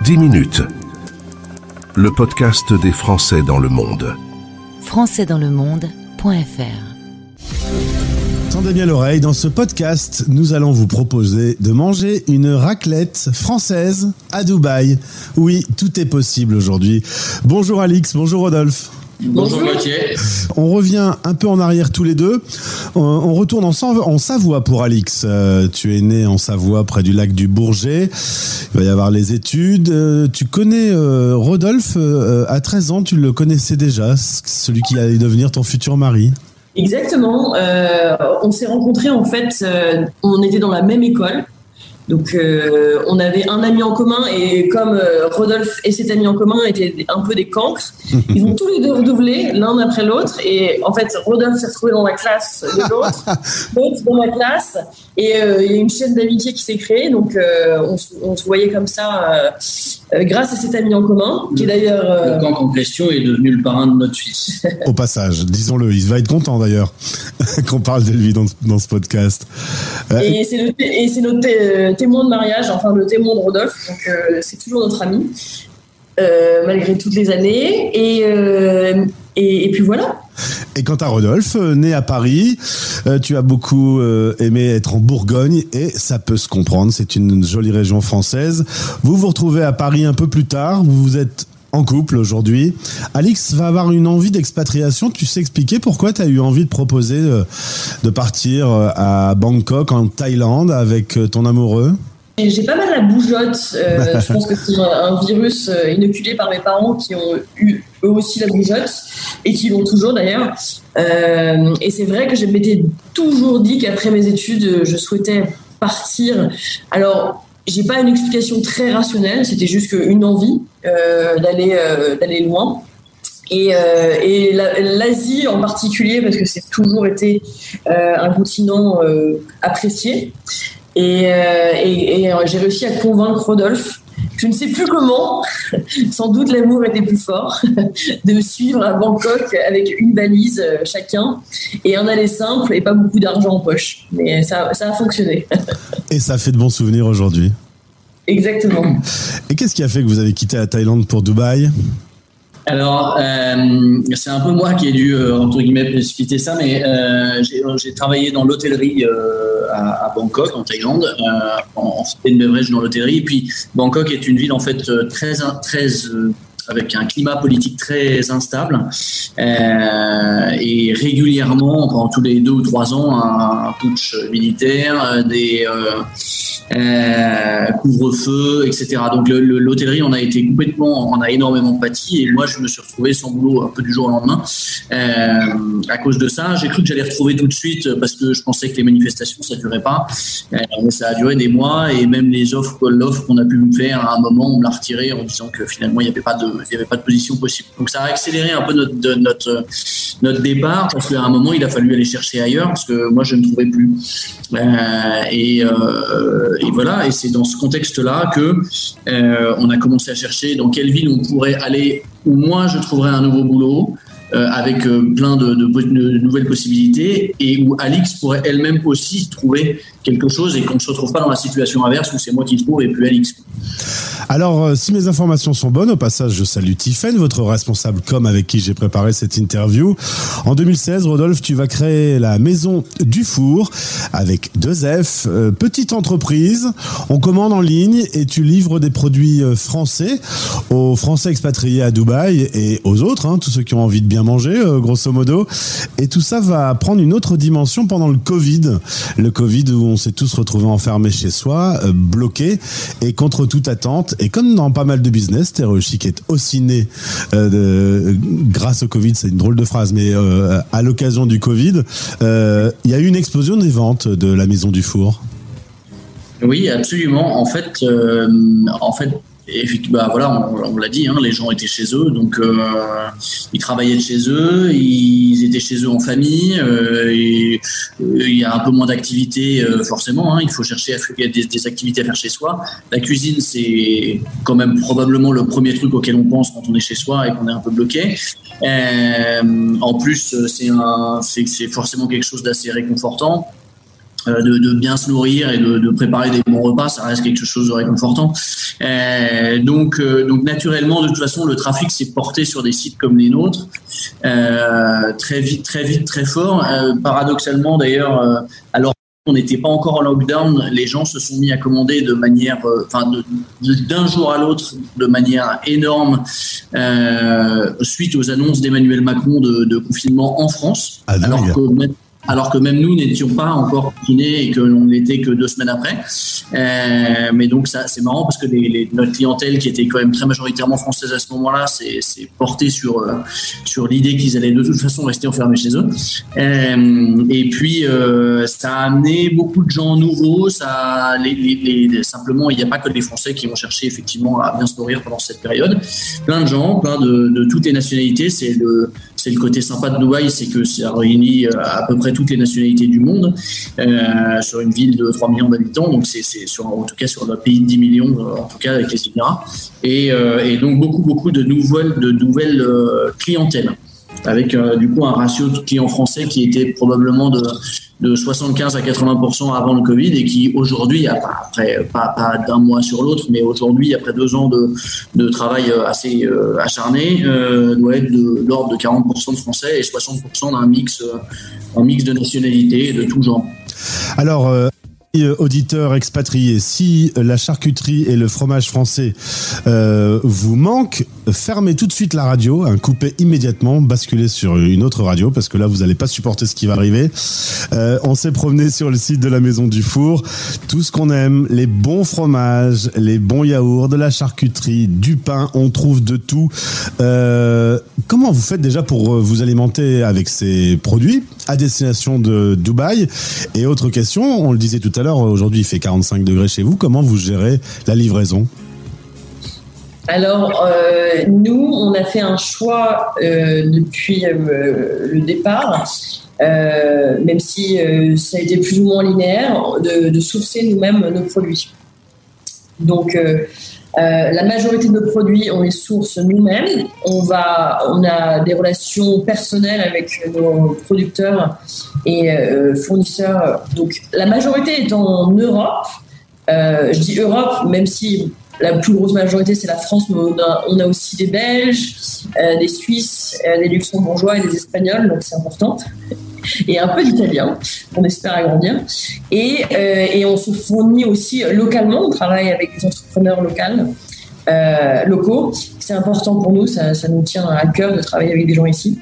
10 minutes. Le podcast des Français dans le monde. Françaisdanslemonde.fr. Tendez bien l'oreille, dans ce podcast, nous allons vous proposer de manger une raclette française à Dubaï. Oui, tout est possible aujourd'hui. Bonjour Alix, bonjour Rodolphe. Bonjour Gauthier. On revient un peu en arrière tous les deux. On retourne en Savoie pour Alix. Tu es né en Savoie près du lac du Bourget. Il va y avoir les études. Tu connais Rodolphe à 13 ans, tu le connaissais déjà, celui qui allait devenir ton futur mari. Exactement. On s'est rencontrés en fait, on était dans la même école. Donc on avait un ami en commun et comme Rodolphe et cet ami en commun étaient un peu des cancres, ils ont tous les deux redoublé l'un après l'autre et en fait Rodolphe s'est retrouvé dans la classe de l'autre, l'autre dans la classe et il y a une chaîne d'amitié qui s'est créée donc on se voyait comme ça grâce à cet ami en commun qui est d'ailleurs... Le cancre en question est devenu le parrain de notre fils. Au passage, disons-le, il va être content d'ailleurs qu'on parle de lui dans ce podcast. Et c'est notre témoin de mariage, enfin le témoin de Rodolphe, donc c'est toujours notre ami, malgré toutes les années, et puis voilà. Et quant à Rodolphe, né à Paris, tu as beaucoup aimé être en Bourgogne, et ça peut se comprendre, c'est une jolie région française. Vous vous retrouvez à Paris un peu plus tard, vous êtes en couple aujourd'hui. Alix va avoir une envie d'expatriation. Tu sais expliquer pourquoi tu as eu envie de proposer de partir à Bangkok, en Thaïlande, avec ton amoureux? J'ai pas mal la bougeotte. Je pense que c'est un virus inoculé par mes parents qui ont eu eux aussi la bougeotte et qui l'ont toujours d'ailleurs. Et c'est vrai que je m'étais toujours dit qu'après mes études, je souhaitais partir. Alors, j'ai pas une explication très rationnelle, c'était juste une envie d'aller loin. Et l'Asie en particulier, parce que c'est toujours été un continent apprécié. Et j'ai réussi à convaincre Rodolphe, je ne sais plus comment, sans doute l'amour était plus fort, de me suivre à Bangkok avec une valise chacun et un aller simple et pas beaucoup d'argent en poche. Mais ça a fonctionné. Et ça fait de bons souvenirs aujourd'hui. Exactement. Et qu'est-ce qui a fait que vous avez quitté la Thaïlande pour Dubaï ? Alors, c'est un peu moi qui ai dû, entre guillemets, précipiter ça, mais j'ai travaillé dans l'hôtellerie à Bangkok, en Thaïlande, en food and beverage dans l'hôtellerie. Et puis, Bangkok est une ville, en fait, très avec un climat politique très instable et régulièrement, pendant tous les 2 ou 3 ans, un putsch militaire, des couvre-feu, etc. Donc l'hôtellerie, on a énormément pâti et moi je me suis retrouvé sans boulot un peu du jour au lendemain à cause de ça. J'ai cru que j'allais retrouver tout de suite parce que je pensais que les manifestations ça durait pas, mais ça a duré des mois et même l'offre qu'on a pu me faire à un moment on me l'a retirée en disant que finalement il n'y avait pas de position possible. Donc ça a accéléré un peu notre départ parce qu'à un moment il a fallu aller chercher ailleurs parce que moi je ne trouvais plus et voilà, et c'est dans ce contexte-là que on a commencé à chercher dans quelle ville on pourrait aller où moi je trouverais un nouveau boulot avec plein de nouvelles possibilités et où Alix pourrait elle-même aussi trouver quelque chose et qu'on ne se retrouve pas dans la situation inverse où c'est moi qui trouve et plus Alix. Alors, si mes informations sont bonnes, au passage, je salue Tiffaine, votre responsable com avec qui j'ai préparé cette interview. En 2016, Rodolphe, tu vas créer la Maison du Four avec 2 F, petite entreprise. On commande en ligne et tu livres des produits français aux Français expatriés à Dubaï et aux autres, tous ceux qui ont envie de bien manger, grosso modo. Et tout ça va prendre une autre dimension pendant le Covid. Le Covid où on s'est tous retrouvés enfermés chez soi, bloqués et contre toute attente. Et comme dans pas mal de business, Stéréochic est aussi né grâce au Covid, c'est une drôle de phrase, mais à l'occasion du Covid, il y a eu une explosion des ventes de la Maison du Four. Oui, absolument. En fait, voilà, on l'a dit, les gens étaient chez eux, donc ils travaillaient de chez eux, ils étaient chez eux en famille, et il y a un peu moins d'activités forcément, il faut chercher des activités à faire chez soi. La cuisine, c'est quand même probablement le premier truc auquel on pense quand on est chez soi et qu'on est un peu bloqué. En plus, c'est forcément quelque chose d'assez réconfortant. de bien se nourrir et de préparer des bons repas, ça reste quelque chose de réconfortant. Donc naturellement, de toute façon, le trafic s'est porté sur des sites comme les nôtres, très vite, très fort. Paradoxalement, d'ailleurs, alors on n'était pas encore en lockdown, les gens se sont mis à commander de manière, d'un jour à l'autre, de manière énorme, suite aux annonces d'Emmanuel Macron de confinement en France, alors que même nous n'étions pas encore confinés et que l'on n'était que 2 semaines après. Mais donc ça, c'est marrant parce que notre clientèle, qui était quand même très majoritairement française à ce moment-là, s'est portée sur l'idée qu'ils allaient de toute façon rester enfermés chez eux. Et puis ça a amené beaucoup de gens nouveaux. Simplement, il n'y a pas que les Français qui vont chercher effectivement à bien se nourrir pendant cette période. Plein de gens, plein de toutes les nationalités. C'est le côté sympa de Dubaï, c'est que ça réunit à peu près toutes les nationalités du monde sur une ville de 3 millions d'habitants, donc c'est en tout cas sur un pays de 10 millions, en tout cas avec les Émirats, et donc beaucoup de nouvelles clientèles, avec du coup un ratio de clients français qui était probablement de 75 à 80% avant le Covid, et qui aujourd'hui, après pas d'un mois sur l'autre, mais aujourd'hui, après 2 ans de travail assez acharné, doit être de l'ordre de 40% de Français et 60% d'un mix de nationalités et de tout genre. Alors, auditeurs expatriés, si la charcuterie et le fromage français vous manquent, fermez tout de suite la radio, coupez immédiatement, basculez sur une autre radio, parce que là vous n'allez pas supporter ce qui va arriver. On s'est promené sur le site de la Maison du Four, tout ce qu'on aime, les bons fromages, les bons yaourts, de la charcuterie, du pain, on trouve de tout. Comment vous faites déjà pour vous alimenter avec ces produits à destination de Dubaï? Et autre question, on le disait tout à l'heure, aujourd'hui il fait 45 degrés chez vous, comment vous gérez la livraison? Alors, nous, on a fait un choix depuis le départ, même si ça a été plus ou moins linéaire, de sourcer nous-mêmes nos produits. Donc, la majorité de nos produits, on les source nous-mêmes. On a des relations personnelles avec nos producteurs et fournisseurs. Donc, la majorité est en Europe. Je dis Europe, même si la plus grosse majorité, c'est la France, mais on a aussi des Belges, des Suisses, des Luxembourgeois et des Espagnols, donc c'est important. Et un peu d'Italien, on espère agrandir. Et on se fournit aussi localement, on travaille avec des entrepreneurs locaux. C'est important pour nous, ça nous tient à cœur de travailler avec des gens ici.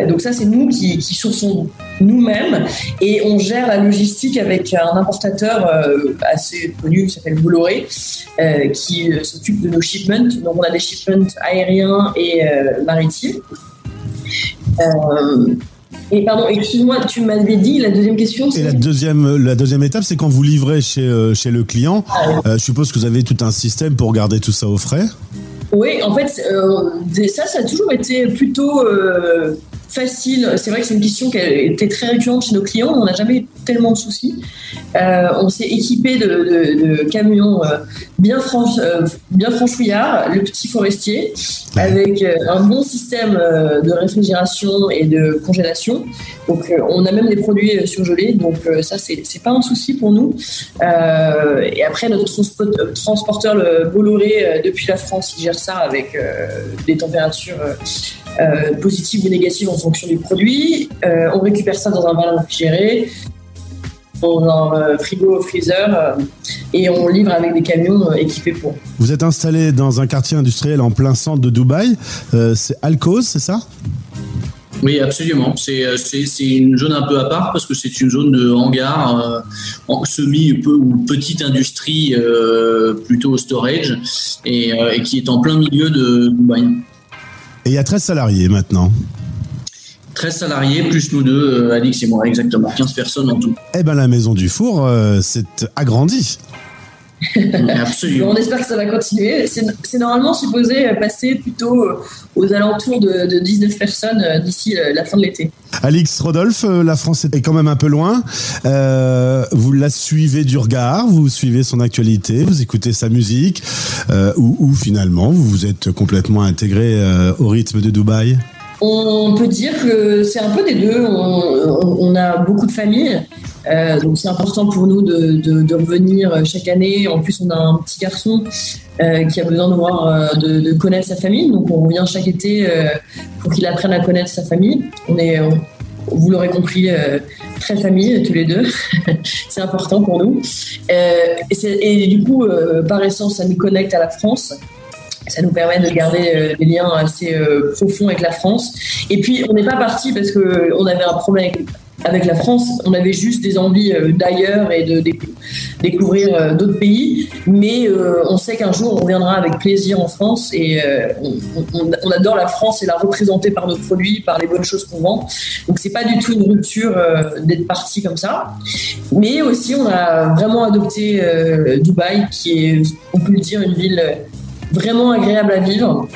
Donc ça, c'est nous qui sourçons nous-mêmes, et on gère la logistique avec un importateur assez connu qui s'appelle Bolloré, qui s'occupe de nos shipments. Donc on a des shipments aériens et maritimes. Et pardon, excuse-moi, tu m'avais dit la deuxième question. Et la deuxième étape, c'est quand vous livrez chez le client. Je suppose que vous avez tout un système pour garder tout ça au frais. Oui, en fait, ça a toujours été plutôt facile. C'est vrai que c'est une question qui a été très récurrente chez nos clients. On n'a jamais eu tellement de soucis. On s'est équipé de camions bien franchouillards, le petit forestier, avec un bon système de réfrigération et de congélation. Donc, on a même des produits surgelés. Donc, ça, c'est pas un souci pour nous. Et après, notre transporteur, le Bolloré, depuis la France, il gère ça avec des températures positives ou négatives en fonction du produit. On récupère ça dans un vallon réfrigéré, dans un frigo freezer, et on livre avec des camions équipés pour. Vous êtes installé dans un quartier industriel en plein centre de Dubaï. C'est Al Quoz, c'est ça ? Oui, absolument. C'est une zone un peu à part parce que c'est une zone de hangar, ou petite industrie, plutôt storage, et qui est en plein milieu de Dubaï. Et il y a 13 salariés maintenant. 13 salariés, plus nous deux, Alix et moi, exactement. 15 personnes en tout. Eh bien, la Maison du Four s'est agrandie. Absolument. On espère que ça va continuer. C'est normalement supposé passer plutôt aux alentours de 19 personnes d'ici la fin de l'été. Alix, Rodolphe, la France est quand même un peu loin. Vous la suivez du regard, vous suivez son actualité, vous écoutez sa musique, ou finalement vous vous êtes complètement intégré au rythme de Dubaï? On peut dire que c'est un peu des deux. On a beaucoup de familles, donc c'est important pour nous de revenir chaque année. En plus, on a un petit garçon qui a besoin de connaître sa famille, donc on revient chaque été pour qu'il apprenne à connaître sa famille. Vous l'aurez compris, très famille tous les deux. C'est important pour nous. Et du coup, par essence, ça nous connecte à la France. Ça nous permet de garder des liens assez profonds avec la France. Et puis, on n'est pas parti parce qu'on avait un problème avec la France. On avait juste des envies d'ailleurs et de découvrir d'autres pays. Mais on sait qu'un jour, on reviendra avec plaisir en France. Et on adore la France et la représenter par nos produits, par les bonnes choses qu'on vend. Donc, c'est pas du tout une rupture d'être parti comme ça. Mais aussi, on a vraiment adopté Dubaï, qui est, on peut le dire, une ville vraiment agréable à vivre.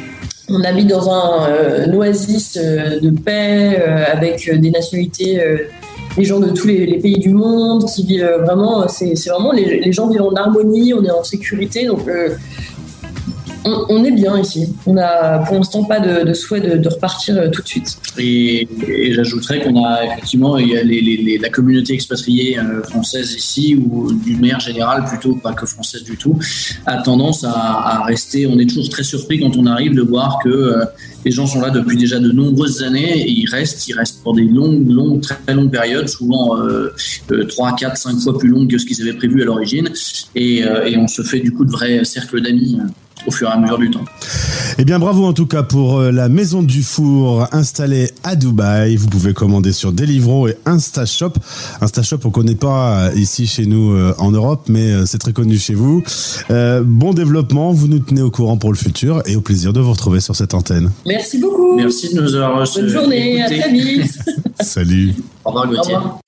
On habite dans un oasis de paix avec des nationalités, des gens de tous les pays du monde qui vivent vraiment. C'est vraiment les gens vivent en harmonie, on est en sécurité, donc on est bien ici. On n'a pour l'instant pas de souhait de repartir tout de suite. Et j'ajouterais qu'on a effectivement la communauté expatriée française ici, ou d'une manière générale, plutôt pas que française du tout, a tendance à rester. On est toujours très surpris quand on arrive de voir que les gens sont là depuis déjà de nombreuses années et ils restent pour des longues, très longues périodes, souvent 3, 4, 5 fois plus longues que ce qu'ils avaient prévu à l'origine. Et on se fait du coup de vrais cercles d'amis au fur et à mesure du temps. Eh bien, bravo en tout cas pour la Maison du Four installée à Dubaï. Vous pouvez commander sur Deliveroo et InstaShop. InstaShop, on connaît pas ici chez nous en Europe, mais c'est très connu chez vous. Bon développement, vous nous tenez au courant pour le futur et au plaisir de vous retrouver sur cette antenne. Merci beaucoup. Merci de nous avoir reçus. Bonne journée, écouté. À très vite. Salut. Au revoir Gauthier. Au revoir.